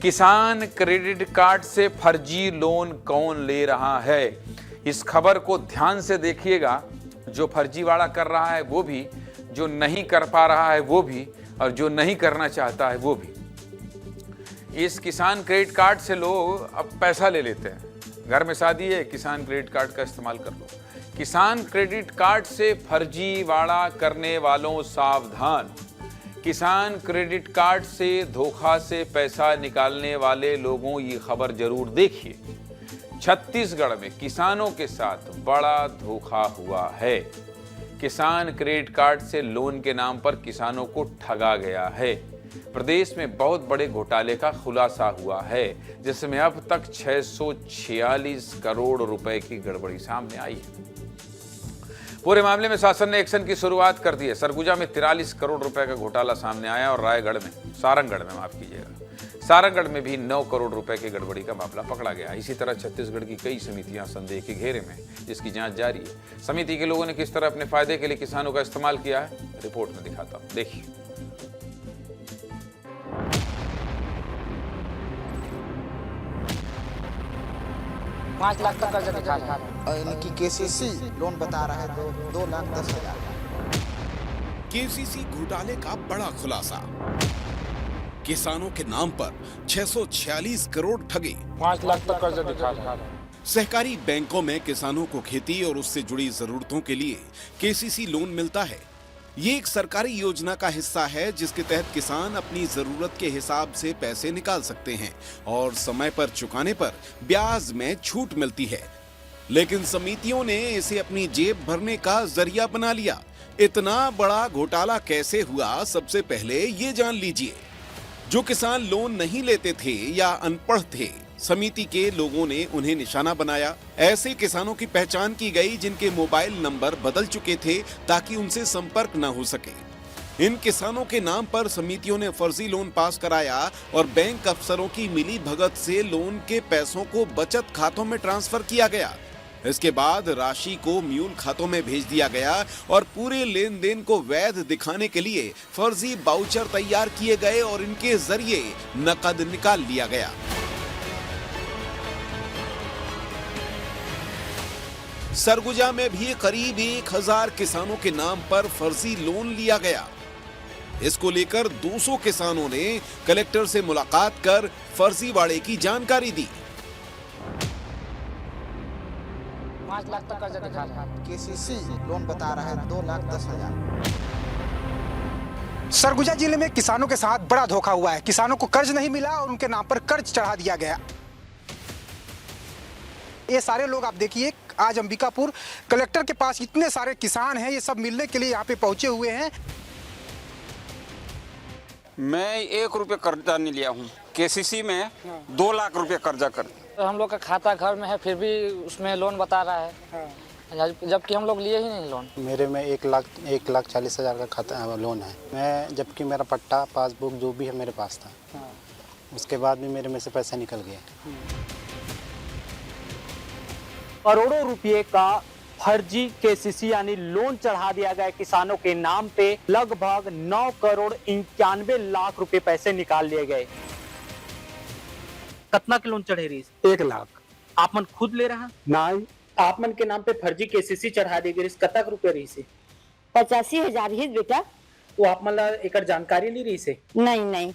किसान credit card से फर्जी लोन कौन ले रहा है? इस खबर को ध्यान से देखिएगा। जो फर्जीवाड़ा कर रहा है वो भी, जो नहीं कर पा रहा है वो भी, और जो नहीं करना चाहता है वो भी। इस किसान क्रेडिट कार्ड से लोग अब पैसा ले लेते हैं। घर में शादी है, किसान क्रेडिट कार्ड का इस्तेमाल कर लो। किसान क्रेडिट कार्ड से फर्जीवाड़ा करने वालों सावधान। किसान क्रेडिट कार्ड से धोखा से पैसा निकालने वाले लोगों ये खबर जरूर देखिए। छत्तीसगढ़ में किसानों के साथ बड़ा धोखा हुआ है। किसान क्रेडिट कार्ड से लोन के नाम पर किसानों को ठगा गया है। प्रदेश में बहुत बड़े घोटाले का खुलासा हुआ है, जिसमें अब तक 646 करोड़ रुपए की गड़बड़ी सामने आई है। पूरे मामले में शासन ने एक्शन की शुरुआत कर दी है। सरगुजा में 43 करोड़ रुपए का घोटाला सामने आया और रायगढ़ में, सारंगढ़ में माफ कीजिएगा, सारंगढ़ में भी 9 करोड़ रुपए की गड़बड़ी का मामला पकड़ा गया। इसी तरह छत्तीसगढ़ की कई समितियां संदेह के घेरे में, जिसकी जांच जारी है। समिति के लोगों ने किस तरह अपने फायदे के लिए किसानों का इस्तेमाल किया है, रिपोर्ट में दिखाता हूं, देखिए। 5 लाख तक कर्जा दिखा रहा है और इनकी केसीसी लोन बता रहा है 2,10,000। केसीसी घोटाले का बड़ा खुलासा। किसानों के नाम पर 646 करोड़ ठगे। 5 लाख तक कर्जा दिखा रहा है। सहकारी बैंकों में किसानों को खेती और उससे जुड़ी जरूरतों के लिए केसीसी लोन मिलता है। ये एक सरकारी योजना का हिस्सा है, जिसके तहत किसान अपनी जरूरत के हिसाब से पैसे निकाल सकते हैं और समय पर चुकाने पर ब्याज में छूट मिलती है। लेकिन समितियों ने इसे अपनी जेब भरने का जरिया बना लिया। इतना बड़ा घोटाला कैसे हुआ, सबसे पहले ये जान लीजिए। जो किसान लोन नहीं लेते थे या अनपढ़ थे, समिति के लोगों ने उन्हें निशाना बनाया। ऐसे किसानों की पहचान की गई जिनके मोबाइल नंबर बदल चुके थे, ताकि उनसे संपर्क न हो सके। इन किसानों के नाम पर समितियों ने फर्जी लोन पास कराया और बैंक अफसरों की मिली भगत से लोन के पैसों को बचत खातों में ट्रांसफर किया गया। इसके बाद राशि को म्यूल खातों में भेज दिया गया और पूरे लेन देन को वैध दिखाने के लिए फर्जी बाउचर तैयार किए गए और इनके जरिए नकद निकाल लिया गया। सरगुजा में भी करीब 1000 किसानों के नाम पर फर्जी लोन लिया गया। इसको लेकर 200 किसानों ने कलेक्टर से मुलाकात कर फर्जीवाड़े की जानकारी दी। 5 लाख तक कर्जा दिखा रहा है। केसीसी लोन बता रहा है 2,10,000। सरगुजा जिले में किसानों के साथ बड़ा धोखा हुआ है। किसानों को कर्ज नहीं मिला और उनके नाम पर कर्ज चढ़ा दिया गया। ये सारे लोग आप देखिए, आज अंबिकापुर कलेक्टर के पास इतने सारे किसान हैं, ये सब मिलने के लिए यहाँ पे पहुंचे हुए हैं। मैं 1 रुपये कर्जा नहीं लिया हूँ। केसीसी में 2 लाख रुपए कर्जा कर। तो हम लोग का खाता घर में है, फिर भी उसमें लोन बता रहा है, जबकि हम लोग लिए ही नहीं लोन। मेरे में 1,40,000 का खाता लोन है। मैं जबकि मेरा पट्टा पासबुक जो भी है मेरे पास था, उसके बाद भी मेरे में से पैसा निकल गया। करोड़ों रुपए का फर्जी केसीसी यानी लोन चढ़ा दिया गया किसानों के नाम पे। लगभग 9 करोड़ 91 लाख रुपए पैसे निकाल लिए गए। कितना के लोन चढ़े रही? 1 लाख। आप मन खुद ले रहा? नहीं, आप मन के नाम पे फर्जी केसीसी चढ़ा दी गई। कतक रुपए रही से? 85,000 ही बेटा। वो आप मन एक जानकारी नहीं रही से? नहीं।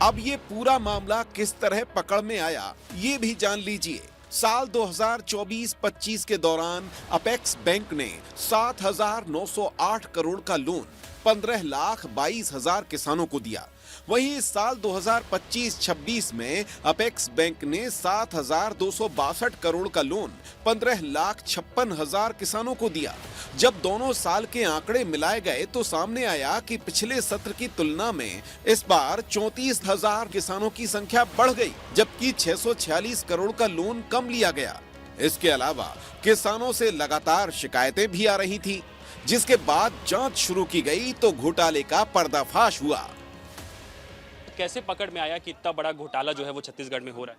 अब ये पूरा मामला किस तरह पकड़ में आया, ये भी जान लीजिए। साल 2024-25 के दौरान अपेक्स बैंक ने 7,908 करोड़ का लोन 15,22,000 किसानों को दिया। वहीं इस साल 2025-26 में अपेक्स बैंक ने 7,262 करोड़ का लोन 15,56,000 किसानों को दिया। जब दोनों साल के आंकड़े मिलाए गए तो सामने आया कि पिछले सत्र की तुलना में इस बार 34,000 किसानों की संख्या बढ़ गई, जबकि 646 करोड़ का लोन कम लिया गया। इसके अलावा किसानों से लगातार शिकायतें भी आ रही थी, जिसके बाद जांच शुरू की गई तो घोटाले का पर्दाफाश हुआ। कैसे पकड़ में आया कि इतना बड़ा घोटाला जो है वो छत्तीसगढ़ में हो रहा है?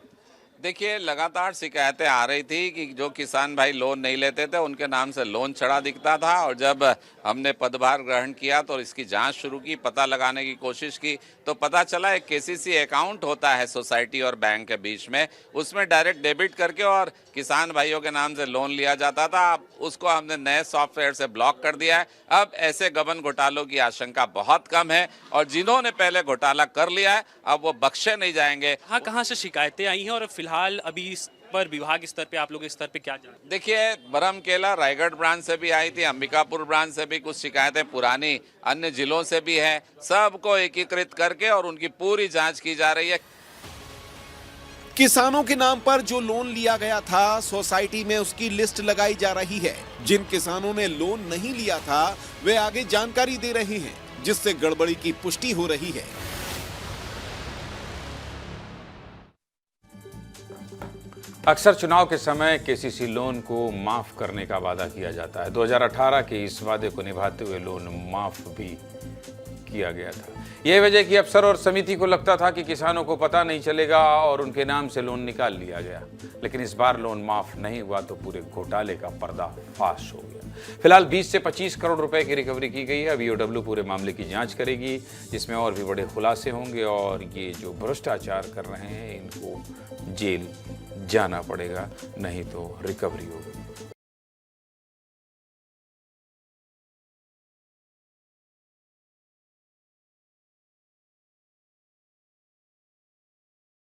देखिए, लगातार शिकायतें आ रही थी कि जो किसान भाई लोन नहीं लेते थे उनके नाम से लोन चढ़ा दिखता था, और जब हमने पदभार ग्रहण किया तो इसकी जांच शुरू की, पता लगाने की कोशिश की, तो पता चला एक केसीसी अकाउंट होता है सोसाइटी और बैंक के बीच में, उसमें डायरेक्ट डेबिट करके और किसान भाइयों के नाम से लोन लिया जाता था। अब उसको हमने नए सॉफ्टवेयर से ब्लॉक कर दिया है। अब ऐसे गबन घोटालों की आशंका बहुत कम है, और जिन्होंने पहले घोटाला कर लिया है अब वो बख्शे नहीं जाएंगे। कहाँ से शिकायतें आई हैं और फिलहाल अभी इस पर विभाग स्तर पे, आप लोग के स्तर पे क्या जान? देखिए, बरमकेला रायगढ़ ब्रांच से भी आई थी, अंबिकापुर ब्रांच से भी कुछ शिकायतें पुरानी अन्य जिलों से भी है, सबको एकीकृत करके और उनकी पूरी जांच की जा रही है। किसानों के नाम पर जो लोन लिया गया था, सोसाइटी में उसकी लिस्ट लगाई जा रही है। जिन किसानों ने लोन नहीं लिया था वे आगे जानकारी दे रहे हैं, जिससे गड़बड़ी की पुष्टि हो रही है। अक्सर चुनाव के समय केसीसी लोन को माफ करने का वादा किया जाता है। 2018 के इस वादे को निभाते हुए लोन माफ भी किया गया था। यह वजह कि अफसर और समिति को लगता था कि किसानों को पता नहीं चलेगा और उनके नाम से लोन निकाल लिया गया, लेकिन इस बार लोन माफ नहीं हुआ तो पूरे घोटाले का पर्दाफाश हो गया। फिलहाल 20 से 25 करोड़ रुपए की रिकवरी की गई है। अब ईओडब्ल्यू पूरे मामले की जांच करेगी, जिसमें और भी बड़े खुलासे होंगे, और ये जो भ्रष्टाचार कर रहे हैं इनको जेल जाना पड़ेगा, नहीं तो रिकवरी होगी।